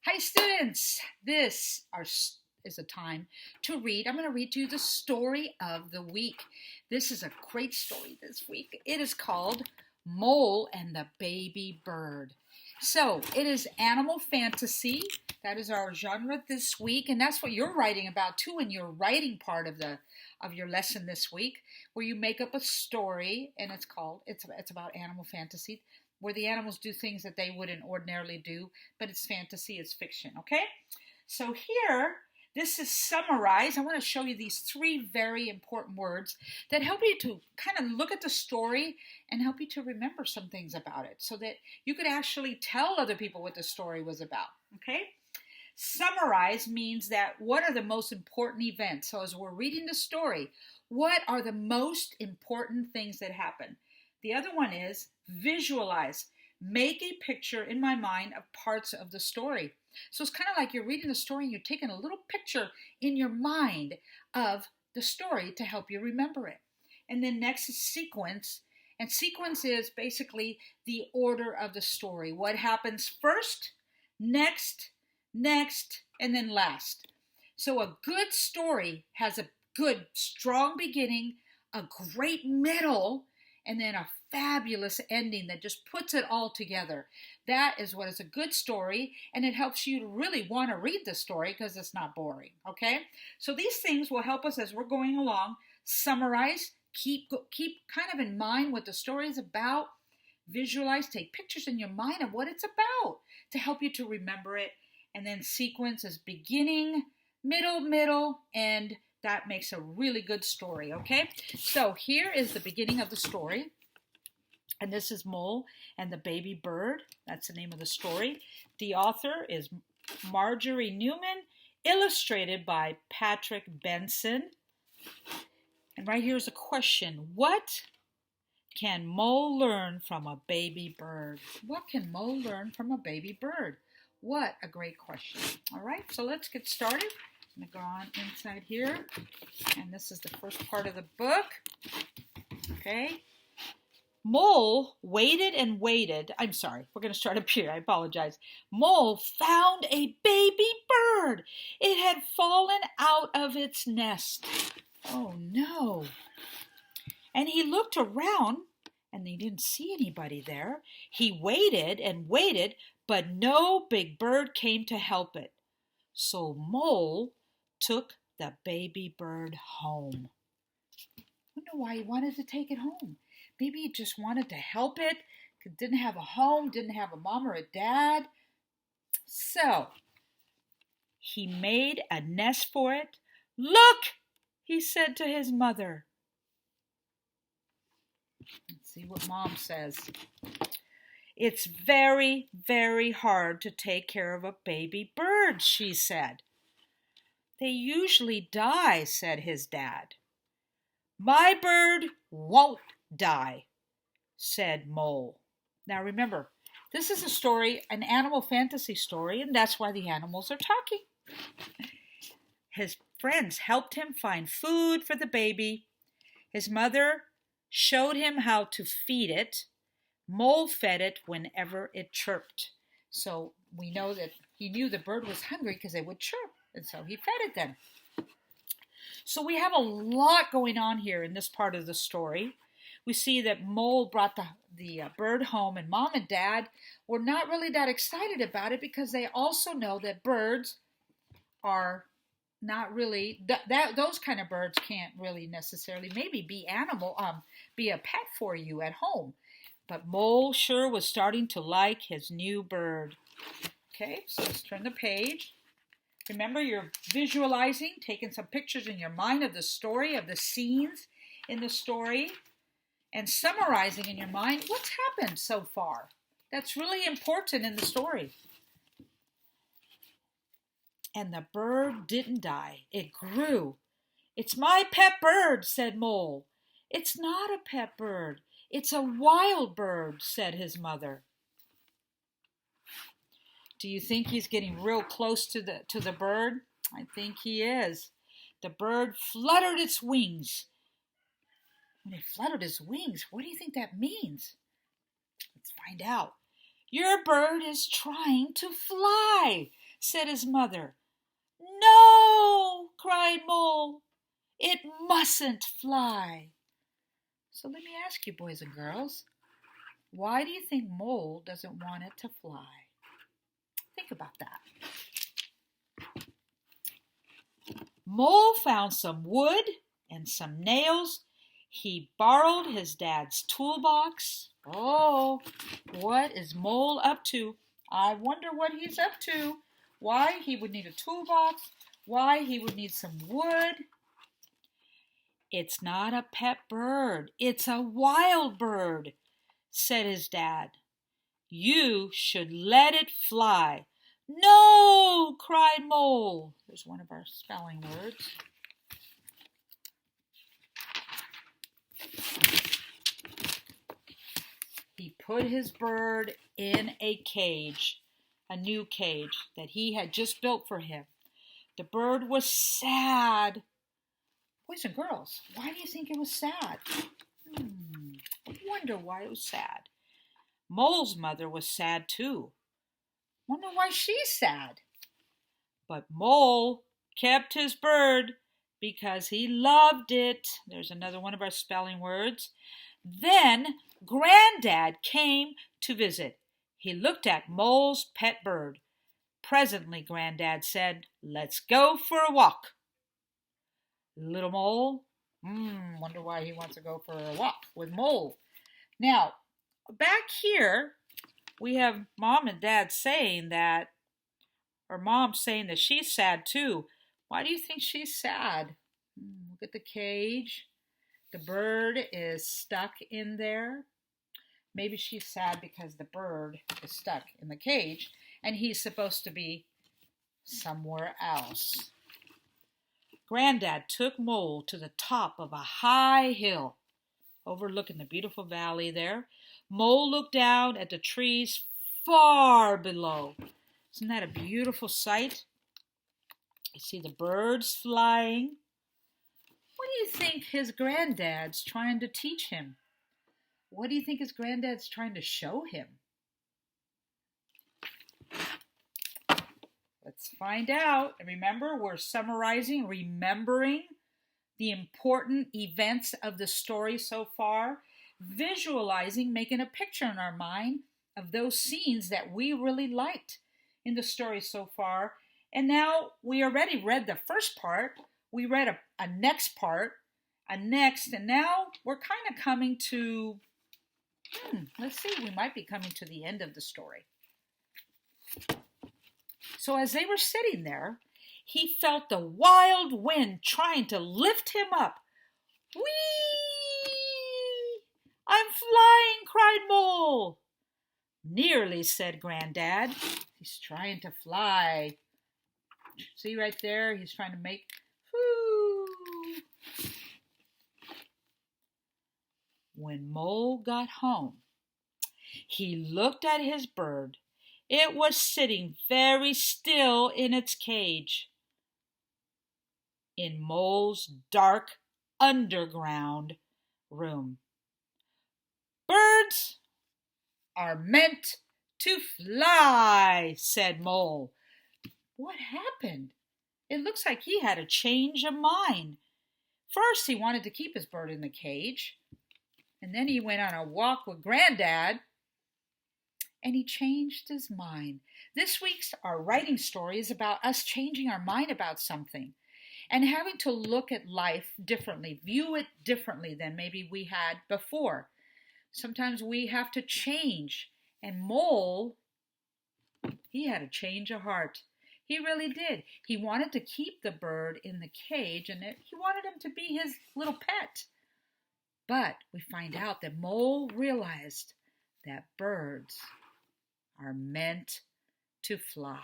Hi students, is a time to read. I'm going to read to you the story of the week. This is a great story this week. It is called Mole and the Baby Bird. So it is animal fantasy. That is our genre this week, and that's what you're writing about too in your writing part of your lesson this week, where you make up a story, and it's about animal fantasy, where the animals do things that they wouldn't ordinarily do, but it's fantasy, it's fiction, okay? So here, this is summarized. I want to show you these three very important words that help you to kind of look at the story and help you to remember some things about it so that you could actually tell other people what the story was about, okay? Summarize means that what are the most important events? So as we're reading the story, what are the most important things that happen? The other one is visualize. Make a picture in my mind of parts of the story. So it's kind of like you're reading the story and you're taking a little picture in your mind of the story to help you remember it. And then next is sequence. And sequence is basically the order of the story. What happens first, next, and then last. So a good story has a good, strong beginning, a great middle, and then a fabulous ending that just puts it all together. That is what is a good story, and it helps you to really want to read the story because it's not boring, okay? So these things will help us as we're going along. Summarize, keep kind of in mind what the story is about. Visualize, take pictures in your mind of what it's about to help you to remember it. And then sequence is beginning, middle, and that makes a really good story, okay? So here is the beginning of the story. And this is Mole and the Baby Bird. That's the name of the story. The author is Marjorie Newman, illustrated by Patrick Benson. And right here is a question. What can Mole learn from a baby bird? What can Mole learn from a baby bird? What a great question. All right, so let's get started. I'm going to go on inside here. And this is the first part of the book. Okay. Mole waited and waited. I'm sorry, we're going to start up here. I apologize. Mole found a baby bird. It had fallen out of its nest. Oh no. And he looked around and he didn't see anybody there. He waited and waited, but no big bird came to help it. So Mole took the baby bird home. I wonder why he wanted to take it home. Maybe he just wanted to help it. Didn't have a home, didn't have a mom or a dad. So he made a nest for it. Look, he said to his mother. Let's see what Mom says. It's very, very hard to take care of a baby bird, she said. They usually die, said his dad. My bird won't die, said Mole. Now remember, this is a story, an animal fantasy story, and that's why the animals are talking. His friends helped him find food for the baby. His mother showed him how to feed it. Mole fed it whenever it chirped. So we know that he knew the bird was hungry because it would chirp, and so he fed it then. So we have a lot going on here in this part of the story. We see that Mole brought the bird home, and Mom and Dad were not really that excited about it because they also know that birds are not really, those kind of birds can't really necessarily maybe be a pet for you at home. But Mole sure was starting to like his new bird. Okay, so let's turn the page. Remember, you're visualizing, taking some pictures in your mind of the story, of the scenes in the story, and summarizing in your mind what's happened so far. That's really important in the story. And the bird didn't die. It grew. It's my pet bird, said Mole. It's not a pet bird. It's a wild bird, said his mother. Do you think he's getting real close to the bird? I think he is. The bird fluttered its wings. When it fluttered its wings, what do you think that means? Let's find out. Your bird is trying to fly, said his mother. No, cried Mole. It mustn't fly. So let me ask you, boys and girls, why do you think Mole doesn't want it to fly? Think about that. Mole found some wood and some nails. He borrowed his dad's toolbox. Oh, what is Mole up to? I wonder what he's up to. Why he would need a toolbox, why he would need some wood. It's not a pet bird, it's a wild bird, said his dad. You should let it fly. No, cried Mole. There's one of our spelling words. He put his bird in a cage, a new cage that he had just built for him. The bird was sad. Boys and girls, why do you think it was sad? I wonder why it was sad. Mole's mother was sad too. Wonder why she's sad. But Mole kept his bird because he loved it. There's another one of our spelling words. Then Granddad came to visit. He looked at Mole's pet bird. Presently, Granddad said, "Let's go for a walk." Little Mole, wonder why he wants to go for a walk with Mole. Now, back here, we have Mom and Dad saying that, or Mom saying that she's sad too. Why do you think she's sad? Look at the cage. The bird is stuck in there. Maybe she's sad because the bird is stuck in the cage and he's supposed to be somewhere else. Granddad took Mole to the top of a high hill overlooking the beautiful valley there. Mole looked down at the trees far below. Isn't that a beautiful sight? You see the birds flying. What do you think his granddad's trying to teach him? What do you think his granddad's trying to show him? Let's find out. And remember, we're summarizing, remembering the important events of the story so far, visualizing, making a picture in our mind of those scenes that we really liked in the story so far. And now we already read the first part. We read a next part, a next, and now we're kind of coming to, let's see, we might be coming to the end of the story. So as they were sitting there, he felt the wild wind trying to lift him up. Whee! I'm flying, cried Mole. Nearly, said Granddad. He's trying to fly. See right there? He's trying to make, whoo! When Mole got home, he looked at his bird. It was sitting very still in its cage in Mole's dark underground room. Birds are meant to fly, said Mole. What happened? It looks like he had a change of mind. First, he wanted to keep his bird in the cage, and then he went on a walk with Granddad, and he changed his mind. This week's our writing story is about us changing our mind about something and having to look at life differently, view it differently than maybe we had before. Sometimes we have to change. And Mole, he had a change of heart. He really did. He wanted to keep the bird in the cage and he wanted him to be his little pet. But we find out that Mole realized that birds are meant to fly.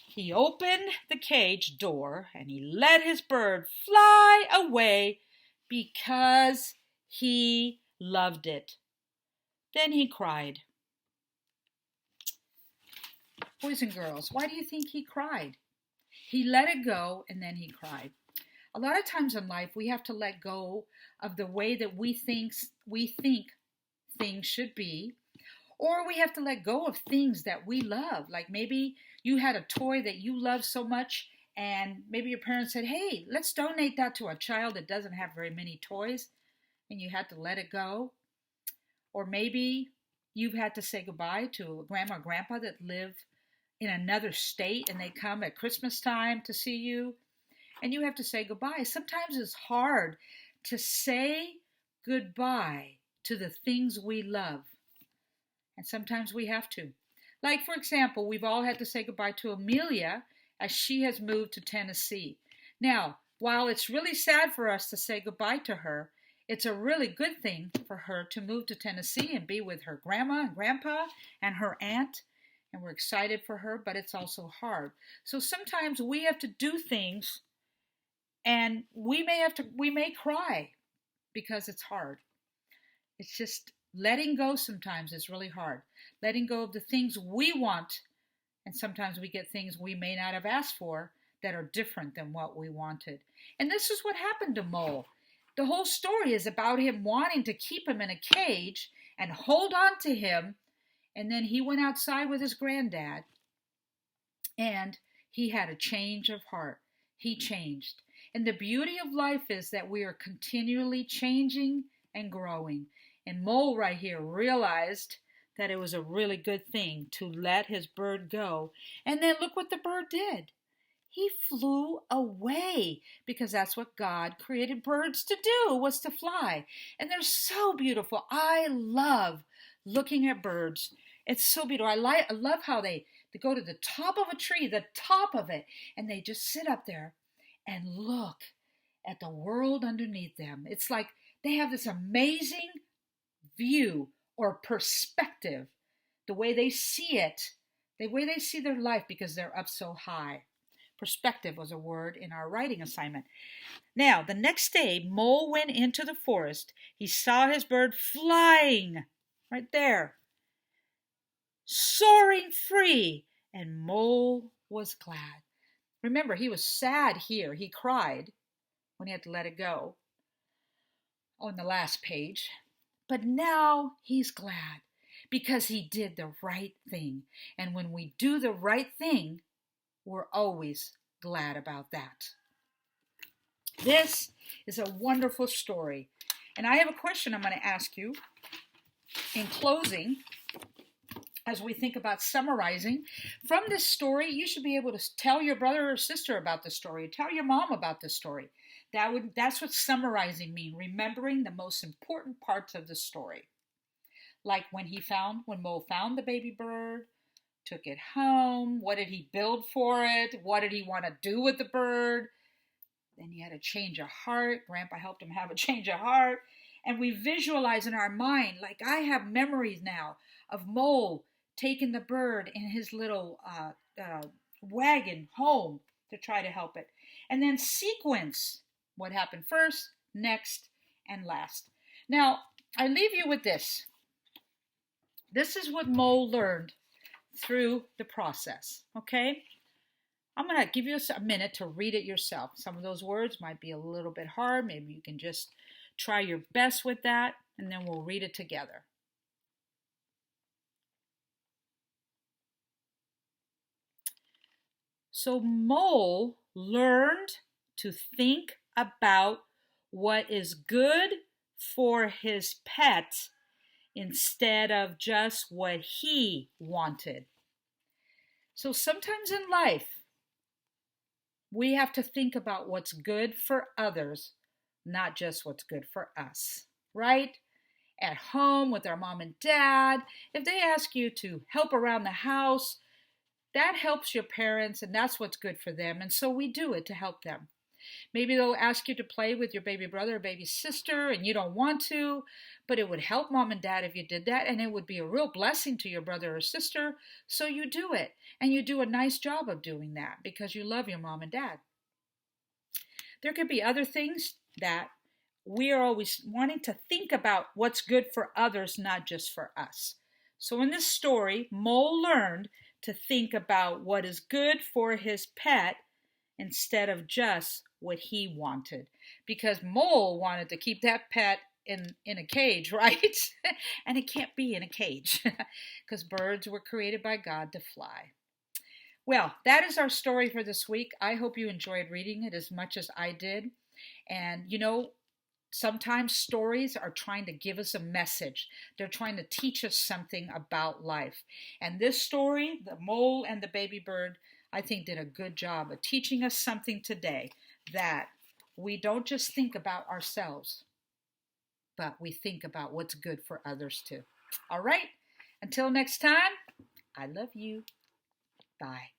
He opened the cage door and he let his bird fly away because he loved it. Then he cried. Boys and girls, why do you think he cried? He let it go and then he cried. A lot of times in life we have to let go of the way that we think things should be, or we have to let go of things that we love. Like maybe you had a toy that you love so much, and maybe your parents said, hey, let's donate that to a child that doesn't have very many toys, and you had to let it go. Or maybe you've had to say goodbye to a grandma or grandpa that live in another state, and they come at Christmas time to see you, and you have to say goodbye. Sometimes it's hard to say goodbye to the things we love. And sometimes we have to. Like, for example, we've all had to say goodbye to Amelia as she has moved to Tennessee. Now, while it's really sad for us to say goodbye to her, it's a really good thing for her to move to Tennessee and be with her grandma and grandpa and her aunt. And we're excited for her, but it's also hard. So sometimes we have to do things, and we may cry because it's hard. It's just letting go sometimes is really hard. Letting go of the things we want, and sometimes we get things we may not have asked for that are different than what we wanted. And this is what happened to Mole. The whole story is about him wanting to keep him in a cage and hold on to him, and then he went outside with his granddad, and he had a change of heart. He changed. And the beauty of life is that we are continually changing and growing. And Mole right here realized that it was a really good thing to let his bird go. And then look what the bird did. He flew away, because that's what God created birds to do, was to fly. And they're so beautiful. I love looking at birds. It's so beautiful. I love how they go to the top of a tree, the top of it, and they just sit up there and look at the world underneath them. It's like they have this amazing view or perspective, the way they see it, the way they see their life, because they're up so high. Perspective was a word in our writing assignment. Now, the next day, Mole went into the forest. He saw his bird flying right there, soaring free, and Mole was glad. Remember, he was sad here. He cried when he had to let it go on the last page. But now he's glad because he did the right thing. And when we do the right thing, we're always glad about that. This is a wonderful story. And I have a question I'm going to ask you in closing. As we think about summarizing from this story, you should be able to tell your brother or sister about the story. Tell your mom about the story. That's what summarizing means, remembering the most important parts of the story. Like when Mo found the baby bird, took it home, what did he build for it? What did he want to do with the bird? Then he had a change of heart. Grandpa helped him have a change of heart. And we visualize in our mind, like I have memories now of Mole taking the bird in his little wagon home to try to help it. And then sequence what happened first, next, and last. Now, I leave you with this. This is what Mole learned through the process, okay? I'm going to give you a minute to read it yourself. Some of those words might be a little bit hard. Maybe you can just try your best with that, and then we'll read it together. So Mole learned to think about what is good for his pet instead of just what he wanted. So sometimes in life, we have to think about what's good for others, not just what's good for us, right? At home with our mom and dad, if they ask you to help around the house, that helps your parents, and that's what's good for them. And so we do it to help them. Maybe they'll ask you to play with your baby brother or baby sister, and you don't want to, but it would help mom and dad if you did that, and it would be a real blessing to your brother or sister, so you do it. And you do a nice job of doing that because you love your mom and dad. There could be other things that we are always wanting to think about what's good for others, not just for us. So in this story, Mole learned to think about what is good for his pet instead of just what he wanted. Because Mole wanted to keep that pet in a cage, right? And it can't be in a cage because birds were created by God to fly. Well, that is our story for this week. I hope you enjoyed reading it as much as I did. And sometimes stories are trying to give us a message. They're trying to teach us something about life. And this story, The Mole and the Baby Bird, I think did a good job of teaching us something today, that we don't just think about ourselves, but we think about what's good for others too. All right, until next time, I love you. Bye.